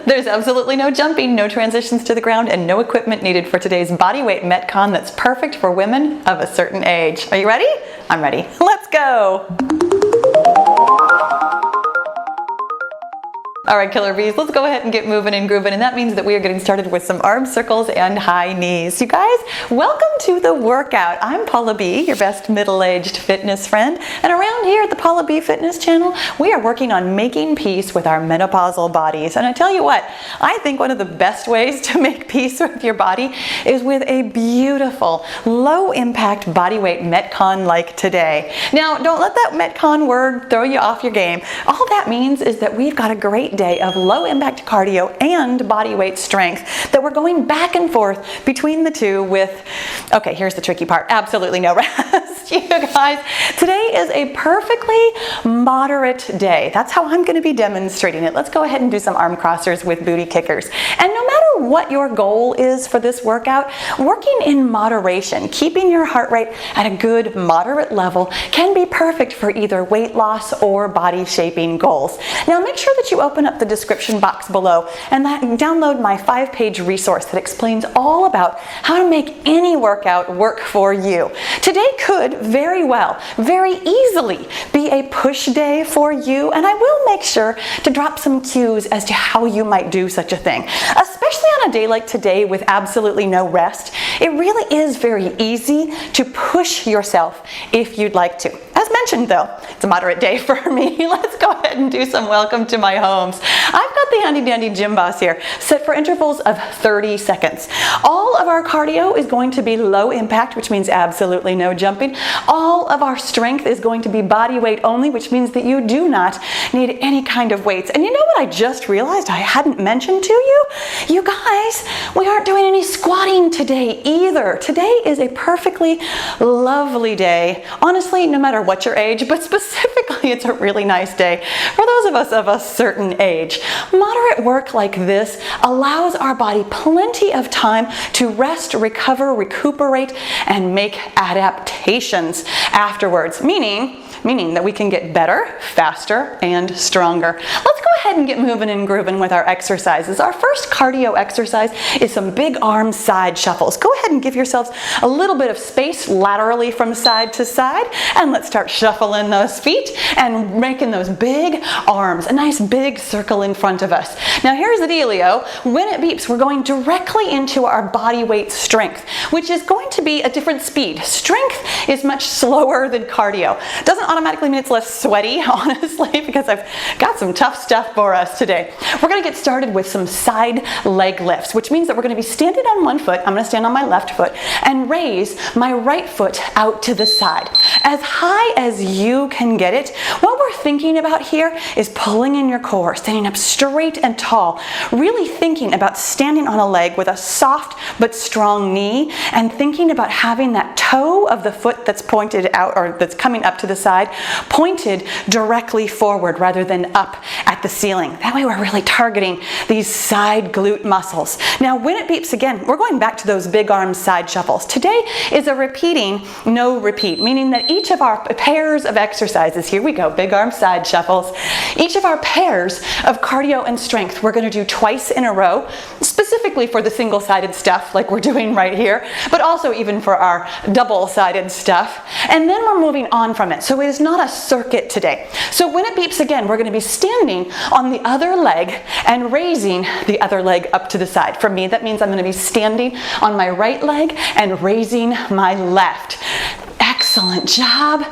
There's absolutely no jumping, no transitions to the ground, and no equipment needed for today's Bodyweight METCON that's perfect for women of a certain age. Are you ready? I'm ready. Let's go. All right, killer bees, let's go ahead and get moving and grooving, and that means that we are getting started with some arm circles and high knees. You guys, welcome to the workout. I'm Paula B, your best middle-aged fitness friend, and around here at the Paula B Fitness channel, we are working on making peace with our menopausal bodies. And I tell you what, I think one of the best ways to make peace with your body is with a beautiful, low-impact bodyweight METCON like today. Now, don't let that METCON word throw you off your game. All that means is that we've got a great day of low impact cardio and body weight strength that we're going back and forth between the two with, okay, here's the tricky part, absolutely no rest. You guys, today is a perfectly moderate day. That's how I'm going to be demonstrating it. Let's go ahead and do some arm crossers with booty kickers. And no matter what your goal is for this workout, working in moderation, keeping your heart rate at a good moderate level can be perfect for either weight loss or body shaping goals. Now make sure that you open up the description box below and download my 5-page resource that explains all about how to make any workout work for you. Today could very well, very easily be a push day for you, and I will make sure to drop some cues as to how you might do such a thing. Especially on a day like today with absolutely no rest, it really is very easy to push yourself if you'd like to. As mentioned though, it's a moderate day for me. Let's go ahead and do some welcome to my homes. I've got the handy dandy gym boss here set for intervals of 30 seconds. All of our cardio is going to be low impact, which means absolutely no jumping. All of our strength is going to be body weight only, which means that you do not need any kind of weights. And you know what I just realized I hadn't mentioned to you? You guys, we aren't doing any squatting today either. Today is a perfectly lovely day. Honestly, no matter what your age, but specifically it's a really nice day for those of us of a certain age. Moderate work like this allows our body plenty of time to rest, recover, recuperate, and make adaptations afterwards, meaning that we can get better, faster, and stronger. Let's go ahead and get moving and grooving with our exercises. Our first cardio exercise is some big arm side shuffles. Go ahead and give yourselves a little bit of space laterally from side to side, and let's start shuffling those feet and making those big arms, a nice big circle in front of us. Now here's the dealio. When it beeps, we're going directly into our body weight strength, which is going to be a different speed. Strength is much slower than cardio. Doesn't automatically mean it's less sweaty, honestly, because I've got some tough stuff for us today. We're going to get started with some side leg lifts, which means that we're going to be standing on one foot. I'm going to stand on my left foot and raise my right foot out to the side. As high as you can get it. What we're thinking about here is pulling in your core, standing up straight and tall, really thinking about standing on a leg with a soft but strong knee, and thinking about having that toe of the foot that's pointed out or that's coming up to the side pointed directly forward rather than up at the ceiling. That way we're really targeting these side glute muscles. Now when it beeps again, we're going back to those big arm side shuffles. Today is a repeating, no repeat, meaning that each of our pairs of exercises, here we go, big arm side shuffles, each of our pairs of cardio and strength we're going to do twice in a row, specifically for the single-sided stuff like we're doing right here, but also even for our double-sided stuff. And then we're moving on from it. So it is not a circuit today. So when it beeps again, we're going to be standing on the other leg and raising the other leg up to the side. For me, that means I'm going to be standing on my right leg and raising my left. Excellent job.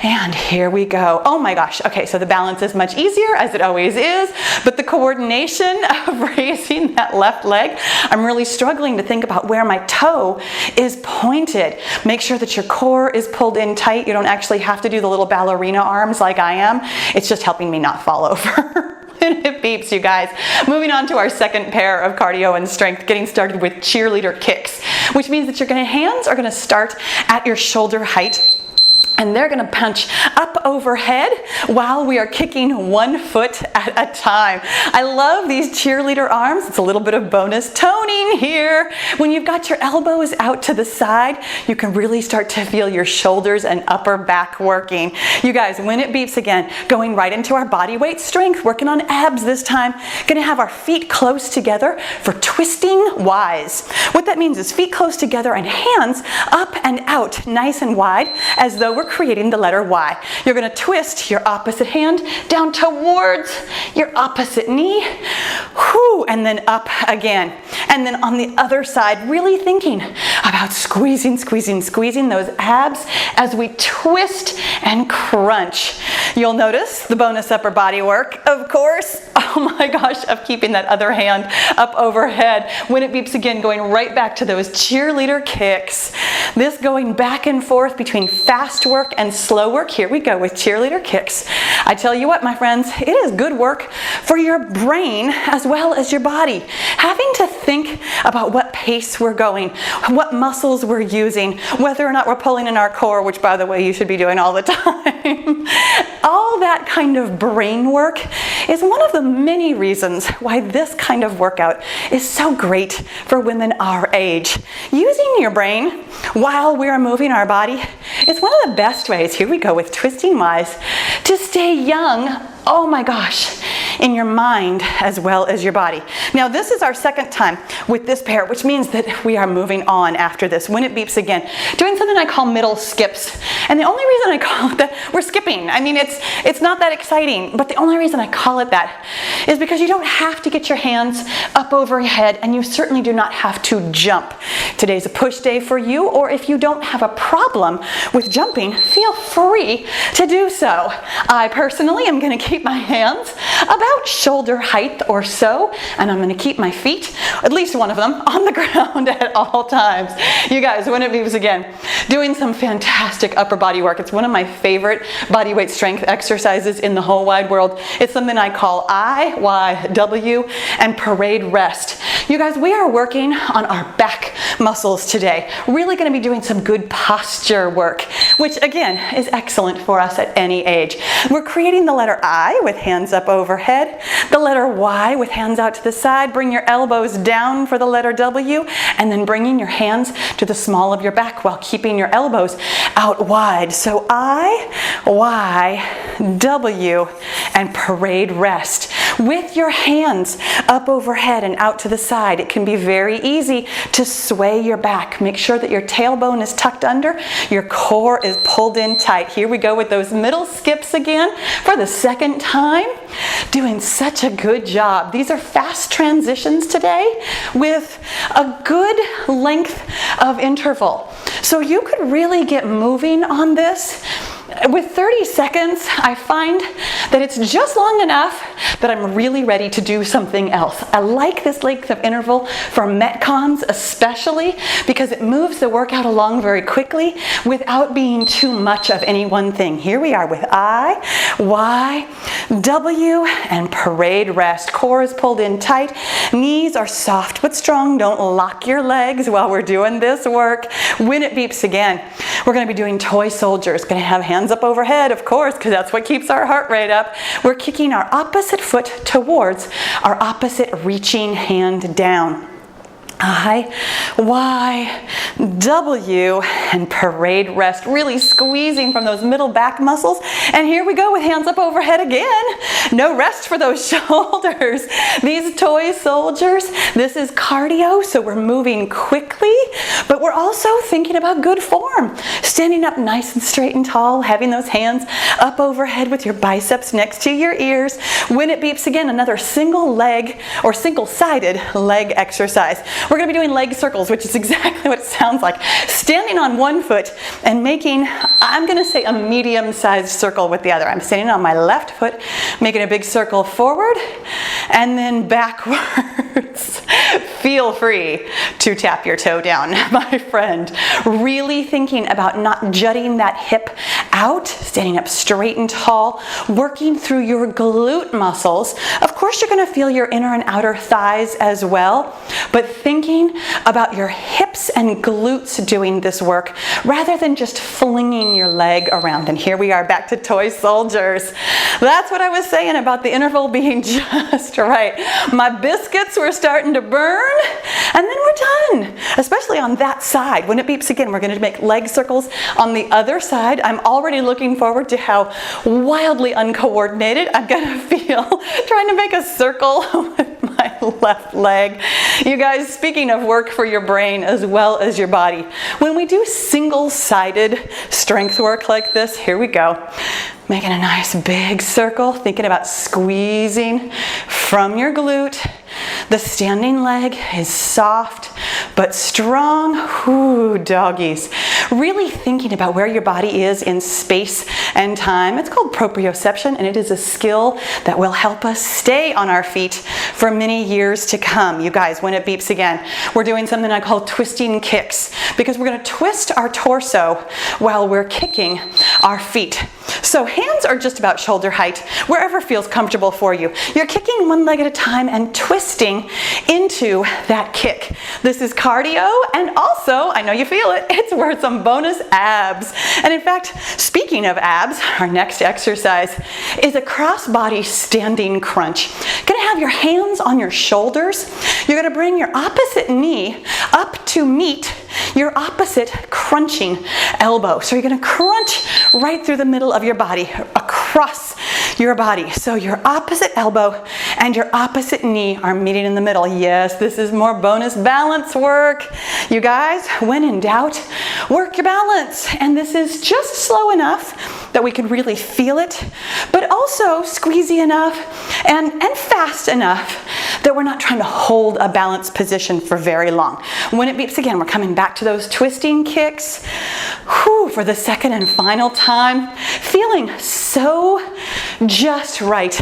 And here we go. Oh my gosh. Okay, so the balance is much easier, as it always is, but the coordination of raising that left leg, I'm really struggling to think about where my toe is pointed. Make sure that your core is pulled in tight. You don't actually have to do the little ballerina arms like I am. It's just helping me not fall over. And it beeps, you guys. Moving on to our second pair of cardio and strength, getting started with cheerleader kicks, which means that your hands are going to start at your shoulder height. And they're gonna punch up overhead while we are kicking 1 foot at a time. I love these cheerleader arms. It's a little bit of bonus toning here. When you've got your elbows out to the side, you can really start to feel your shoulders and upper back working. You guys, when it beeps again, going right into our body weight strength, working on abs this time. Gonna have our feet close together for twisting Ys. What that means is feet close together and hands up and out, nice and wide, as though we're creating the letter Y. You're going to twist your opposite hand down towards your opposite knee, whoo, and then up again. And then on the other side, really thinking about squeezing those abs as we twist and crunch. You'll notice the bonus upper body work, of course. Oh my gosh, of keeping that other hand up overhead. When it beeps again, going right back to those cheerleader kicks. This going back and forth between fast work and slow work. Here we go with cheerleader kicks. I tell you what, my friends, it is good work for your brain as well as your body. Having to think about what pace we're going, what muscles we're using, whether or not we're pulling in our core, which by the way, you should be doing all the time. All that kind of brain work is one of the many reasons why this kind of workout is so great for women our age. Using your brain while we're moving our body is one of the best ways, here we go with twisting Ys, to stay young, oh my gosh, in your mind as well as your body. Now this is our second time with this pair, which means that we are moving on after this. When it beeps again, doing something I call middle skips. And the only reason I call it that, we're skipping. I mean, it's not that exciting, but the only reason I call it that is because you don't have to get your hands up over your head, and you certainly do not have to jump. Today's a push day for you, or if you don't have a problem with jumping, feel free to do so. I personally am going to keep my hands about shoulder height or so, and I'm going to keep my feet, at least one of them, on the ground at all times. You guys, when it beeps again, doing some fantastic upper body work. It's one of my favorite body weight strength exercises in the whole wide world. It's something I call IYW and parade rest. You guys, we are working on our back muscles today. Really going to be doing some good posture work, which again is excellent for us at any age. We're creating the letter I with hands up overhead, the letter Y with hands out to the side. Bring your elbows down for the letter W, and then bringing your hands to the small of your back while keeping your elbows out wide. So I, Y, W, and parade rest. With your hands up overhead and out to the side, it can be very easy to sway your back. Make sure that your tailbone is tucked under, your core is pulled in tight. Here we go with those middle skips again for the second time. Doing such a good job. These are fast transitions today with a good length of interval. So you could really get moving on this. With 30 seconds, I find that it's just long enough that I'm really ready to do something else. I like this length of interval for Metcons especially because it moves the workout along very quickly without being too much of any one thing. Here we are with I, Y, W, and parade rest. Core is pulled in tight. Knees are soft but strong. Don't lock your legs while we're doing this work. When it beeps again, we're going to be doing toy soldiers. Going to have hands up overhead, of course, because that's what keeps our heart rate up. We're kicking our opposite foot towards our opposite reaching hand down. I, Y, W, and parade rest. Really squeezing from those middle back muscles. And here we go with hands up overhead again. No rest for those shoulders. These toy soldiers, this is cardio, so we're moving quickly, but we're also thinking about good form. Standing up nice and straight and tall, having those hands up overhead with your biceps next to your ears. When it beeps again, another single leg or single-sided leg exercise. We're going to be doing leg circles, which is exactly what it sounds like. Standing on one foot and making, I'm going to say, a medium-sized circle with the other. I'm standing on my left foot, making a big circle forward and then backwards. Feel free to tap your toe down, my friend. Really thinking about not jutting that hip out, standing up straight and tall, working through your glute muscles. Of course, you're going to feel your inner and outer thighs as well, but thinking about your hips and glutes doing this work rather than just flinging rocking your leg around. And here we are back to toy soldiers. That's what I was saying about the interval being just right. My biscuits were starting to burn, and then we're done, especially on that side. When it beeps again, we're going to make leg circles on the other side. I'm already looking forward to how wildly uncoordinated I'm going to feel trying to make a circle with my left leg. You guys, speaking of work for your brain as well as your body, when we do single-sided strength work like this, here we go. Making a nice big circle, thinking about squeezing from your glute. The standing leg is soft but strong. Ooh, doggies. Really thinking about where your body is in space and time. It's called proprioception, and it is a skill that will help us stay on our feet for many years to come. You guys, when it beeps again, we're doing something I call twisting kicks, because we're going to twist our torso while we're kicking our feet. So hands are just about shoulder height, wherever feels comfortable for you. You're kicking one leg at a time and twisting into that kick. This is cardio, and also, I know you feel it, it's worth some bonus abs. And in fact, speaking of abs, our next exercise is a cross-body standing crunch. You're going to have your hands on your shoulders. You're going to bring your opposite knee up to meet your opposite crunching elbow. So you're going to crunch right through the middle of your body, across your body. So your opposite elbow and your opposite knee are meeting in the middle. Yes, this is more bonus balance work. You guys, when in doubt, work your balance. And this is just slow enough that we can really feel it, but also squeezy enough and fast enough that we're not trying to hold a balanced position for very long. When it beeps again, we're coming back to those twisting kicks. Whew, for the second and final time, feeling so just right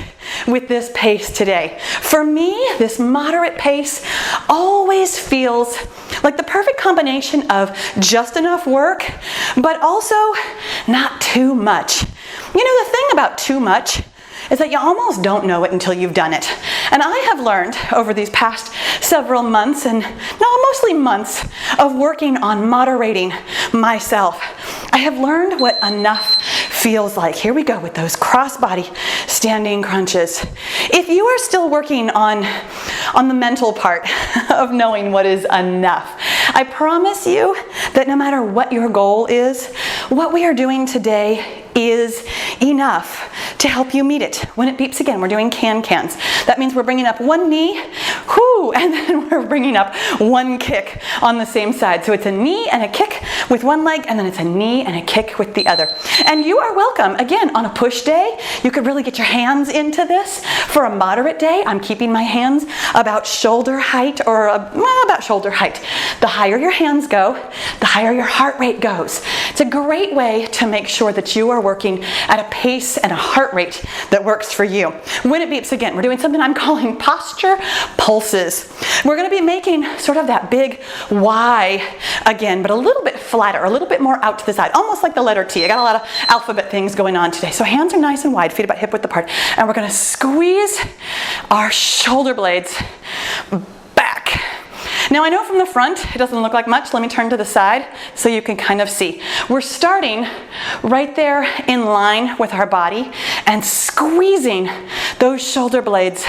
with this pace today. For me, this moderate pace always feels like the perfect combination of just enough work, but also not too much. You know, the thing about too much is that you almost don't know it until you've done it. And I have learned over these past several months, and no, mostly months, of working on moderating myself. I have learned what enough feels like. Here we go with those cross-body standing crunches. If you are still working on the mental part of knowing what is enough, I promise you that no matter what your goal is, what we are doing today is enough to help you meet it. When it beeps again, we're doing can-cans. That means we're bringing up one knee, whoo, and then we're bringing up one kick on the same side. So it's a knee and a kick with one leg, and then it's a knee and a kick with the other. And you are welcome. Again, on a push day, you could really get your hands into this. For a moderate day, I'm keeping my hands about shoulder height, or about shoulder height. The higher your hands go, the higher your heart rate goes. It's a great way to make sure that you are working at a pace and a heart rate that works for you. When it beeps again, we're doing something I'm calling posture pulses. We're going to be making sort of that big Y again, but a little bit flatter, a little bit more out to the side, almost like the letter T. I got a lot of alphabet things going on today. So hands are nice and wide, feet about hip width apart, and we're going to squeeze our shoulder blades back. Now I know from the front it doesn't look like much. Let me turn to the side so you can kind of see. We're starting right there in line with our body and squeezing those shoulder blades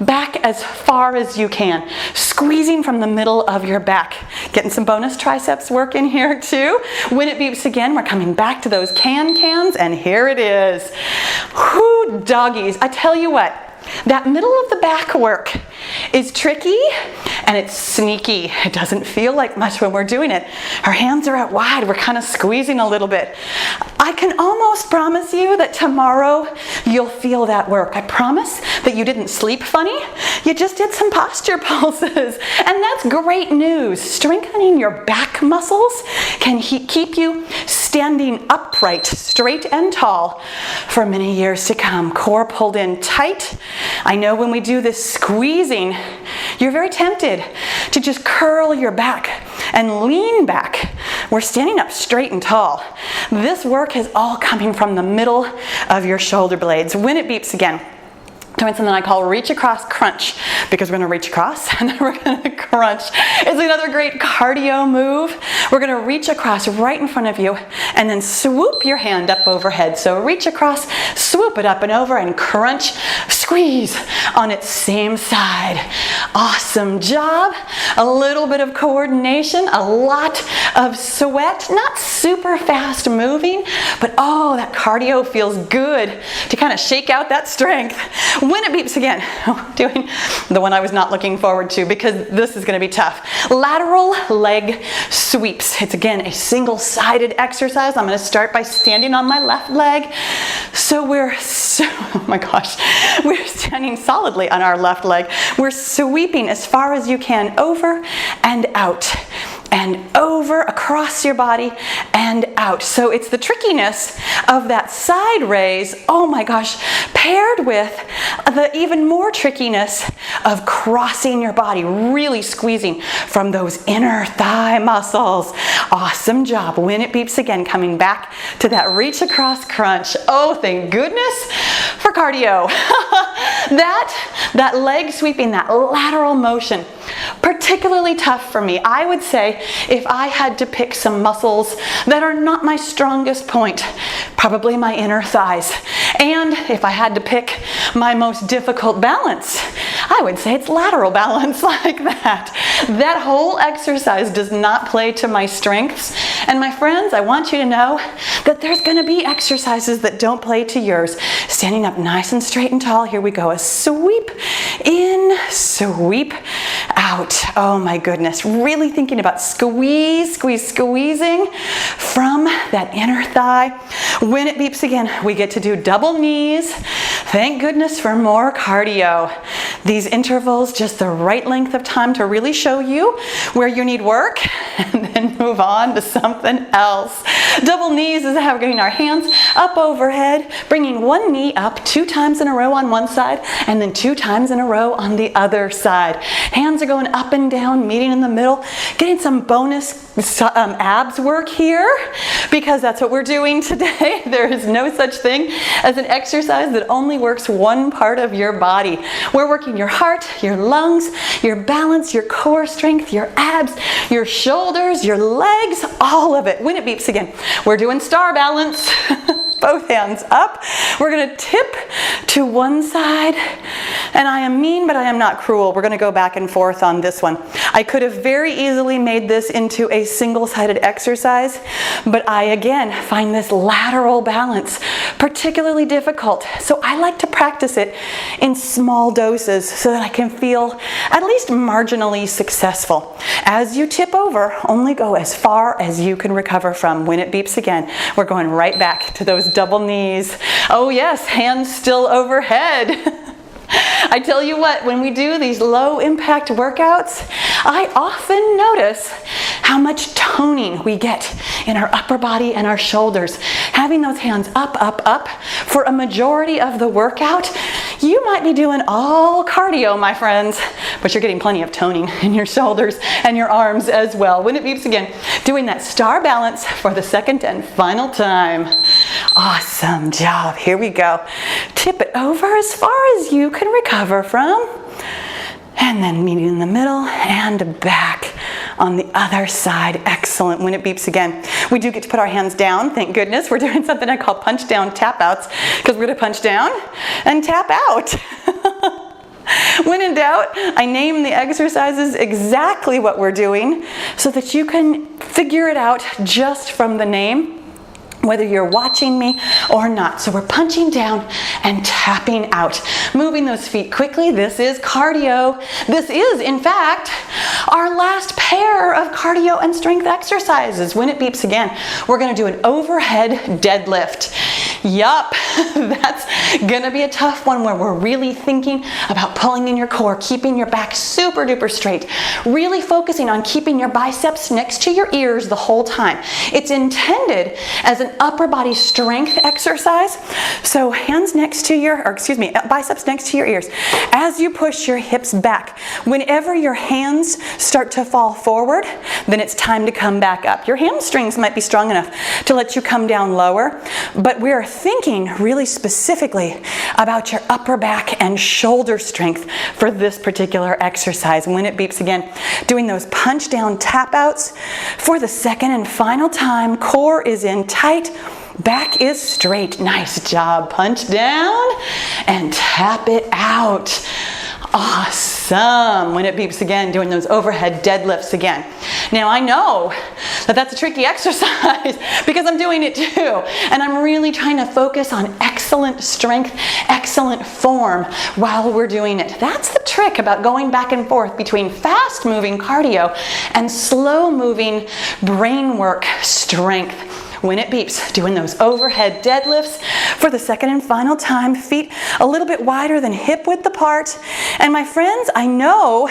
back as far as you can, squeezing from the middle of your back. Getting some bonus triceps work in here too. When it beeps again, we're coming back to those can-cans, and here it is. Whoo, doggies. I tell you what, that middle of the back work is tricky and it's sneaky. It doesn't feel like much when we're doing it. Our hands are out wide. We're kind of squeezing a little bit. I can almost promise you that tomorrow you'll feel that work. I promise that you didn't sleep funny. You just did some posture pulses. And that's great news. Strengthening your back muscles can keep you standing upright, straight and tall for many years to come. Core pulled in tight. I know when we do this squeezing, you're very tempted to just curl your back and lean back. We're standing up straight and tall. This work is all coming from the middle of your shoulder blades. When it beeps again, doing something I call reach across crunch, because we're going to reach across and then we're going to crunch. It's another great cardio move. We're going to reach across right in front of you and then swoop your hand up overhead. So reach across, swoop it up and over, and crunch, squeeze on its same side. Awesome job. A little bit of coordination, a lot of sweat, not super fast moving, but oh, that cardio feels good to kind of shake out that strength. When it beeps again, doing the one I was not looking forward to, because this is going to be tough. Lateral leg sweeps. It's again a single-sided exercise. I'm going to start by standing on my left leg. So we're standing solidly on our left leg. We're sweeping as far as you can over and out, and over across your body and out. So it's the trickiness of that side raise, oh my gosh, paired with the even more trickiness of crossing your body, really squeezing from those inner thigh muscles. Awesome job. When it beeps again, coming back to that reach across crunch. Oh, thank goodness for cardio. that leg sweeping, that lateral motion, particularly tough for me. I would say if I had to pick some muscles that are not my strongest point, probably my inner thighs. And if I had to pick my most difficult balance, I would say it's lateral balance, like that. That whole exercise does not play to my strengths. And my friends, I want you to know that there's going to be exercises that don't play to yours. Standing up nice and straight and tall. Here we go. A sweep in, sweep out. Oh my goodness. Really thinking about squeezing from that inner thigh. When it beeps again, we get to do double knees. Thank goodness for more cardio. These intervals, just the right length of time to really show you where you need work, and then move on to something else. Double knees is how we're getting our hands up overhead, bringing one knee up 2 times in a row on one side, and then 2 times in a row on the other side. Hands are going up and down, meeting in the middle, getting some bonus abs work here, because that's what we're doing today. There is no such thing as an exercise that only works one part of your body. We're working your heart, your lungs, your balance, your core strength, your abs, your shoulders, your legs, all of it. When it beeps again, we're doing star balance. Both hands up. We're going to tip to one side. And I am mean, but I am not cruel. We're going to go back and forth on this one. I could have very easily made this into a single-sided exercise, but I, again, find this lateral balance particularly difficult. So I like to practice it in small doses so that I can feel at least marginally successful. As you tip over, only go as far as you can recover from. When it beeps again, we're going right back to those double knees. Oh yes, hands still overhead. I tell you what, when we do these low impact workouts, I often notice how much toning we get in our upper body and our shoulders. Having those hands up, up, up for a majority of the workout, you might be doing all cardio, my friends, but you're getting plenty of toning in your shoulders and your arms as well. When it beeps again, doing that star balance for the second and final time. Awesome job. Here we go. Tip it over as far as you can recover from, and then meeting in the middle and back on the other side. Excellent. When it beeps again, we do get to put our hands down. Thank goodness. We're doing something I call punch down tap outs, because we're going to punch down and tap out. When in doubt, I name the exercises exactly what we're doing so that you can figure it out just from the name, whether you're watching me or not. So we're punching down and tapping out, moving those feet quickly. This is cardio. This is, in fact, our last pair of cardio and strength exercises. When it beeps again, we're going to do an overhead deadlift. Yup, that's going to be a tough one, where we're really thinking about pulling in your core, keeping your back super duper straight, really focusing on keeping your biceps next to your ears the whole time. It's intended as an upper body strength exercise. So hands next to your, biceps next to your ears. As you push your hips back, whenever your hands start to fall forward, then it's time to come back up. Your hamstrings might be strong enough to let you come down lower, but we're thinking really specifically about your upper back and shoulder strength for this particular exercise. When it beeps again, doing those punch down tap outs for the second and final time. Core is in tight, back is straight. Nice job. Punch down and tap it out. Awesome. When it beeps again, doing those overhead deadlifts again. Now I know that that's a tricky exercise because I'm doing it too. And I'm really trying to focus on excellent strength, excellent form while we're doing it. That's the trick about going back and forth between fast moving cardio and slow moving brain work strength. When it beeps, doing those overhead deadlifts for the second and final time, feet a little bit wider than hip width apart. And my friends, I know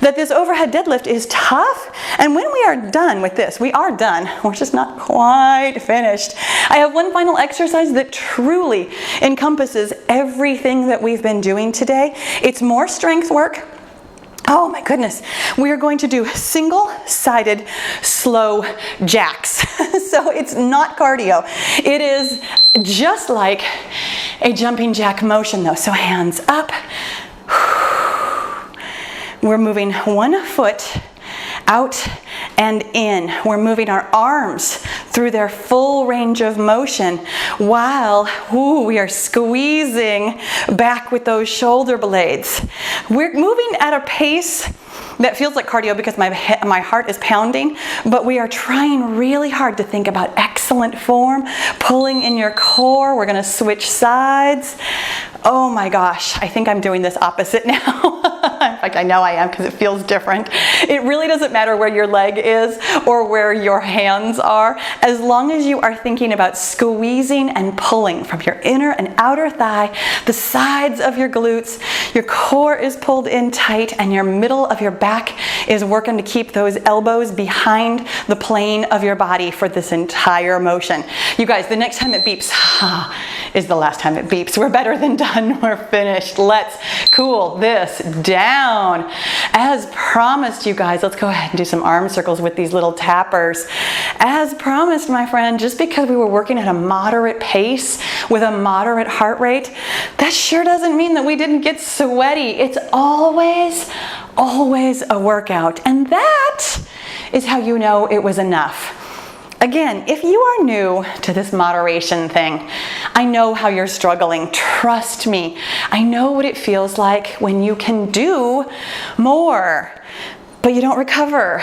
that this overhead deadlift is tough. And when we are done with this, we are done. We're just not quite finished. I have one final exercise that truly encompasses everything that we've been doing today. It's more strength work. Oh my goodness, we are going to do single-sided slow jacks. So it's not cardio. It is just like a jumping jack motion though. So hands up. We're moving one foot out and in. We're moving our arms through their full range of motion while we are squeezing back with those shoulder blades. We're moving at a pace that feels like cardio because my heart is pounding, but we are trying really hard to think about excellent form, pulling in your core. We're gonna switch sides. Oh my gosh, I think I'm doing this opposite now. In fact, I know I am because it feels different. It really doesn't matter where your leg is or where your hands are, as long as you are thinking about squeezing and pulling from your inner and outer thigh, the sides of your glutes, your core is pulled in tight, and your middle of your back is working to keep those elbows behind the plane of your body for this entire motion. You guys, the next time it beeps is the last time it beeps. We're better than done. We're finished. Let's cool this down. As promised, you guys, let's go ahead and do some arm circles with these little tappers. As promised, my friend, just because we were working at a moderate pace with a moderate heart rate, that sure doesn't mean that we didn't get sweaty. It's always a workout. And that is how you know it was enough. Again, if you are new to this moderation thing, I know how you're struggling. Trust me. I know what it feels like when you can do more, but you don't recover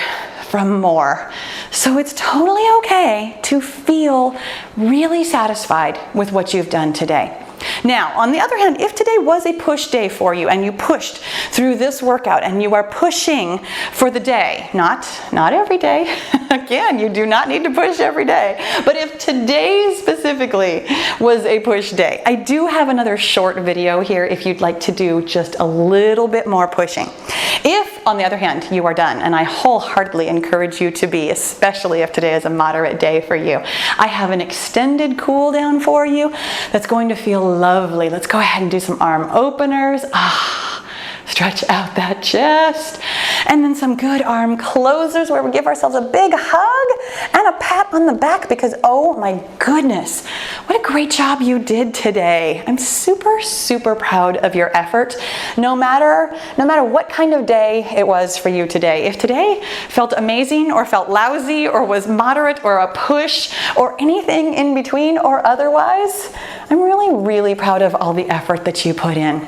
from more. So it's totally okay to feel really satisfied with what you've done today. Now, on the other hand, if today was a push day for you and you pushed through this workout and you are pushing for the day, not every day. Again, you do not need to push every day. But if today specifically was a push day, I do have another short video here if you'd like to do just a little bit more pushing. If, on the other hand, you are done, and I wholeheartedly encourage you to be, especially if today is a moderate day for you, I have an extended cool down for you that's going to feel lovely. Let's go ahead and do some arm openers. Stretch out that chest. And then some good arm closers where we give ourselves a big hug and a pat on the back because, oh my goodness, what a great job you did today. I'm super, super proud of your effort, no matter what kind of day it was for you today. If today felt amazing or felt lousy or was moderate or a push or anything in between or otherwise, I'm really, really proud of all the effort that you put in.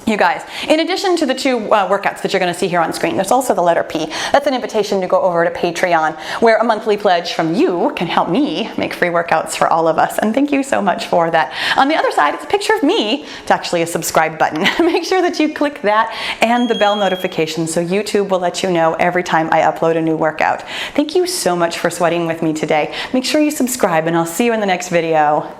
You guys, in addition to the two workouts that you're going to see here on screen, there's also the letter P. That's an invitation to go over to Patreon, where a monthly pledge from you can help me make free workouts for all of us. And thank you so much for that. On the other side, it's a picture of me. It's actually a subscribe button. Make sure that you click that and the bell notification so YouTube will let you know every time I upload a new workout. Thank you so much for sweating with me today. Make sure you subscribe, and I'll see you in the next video.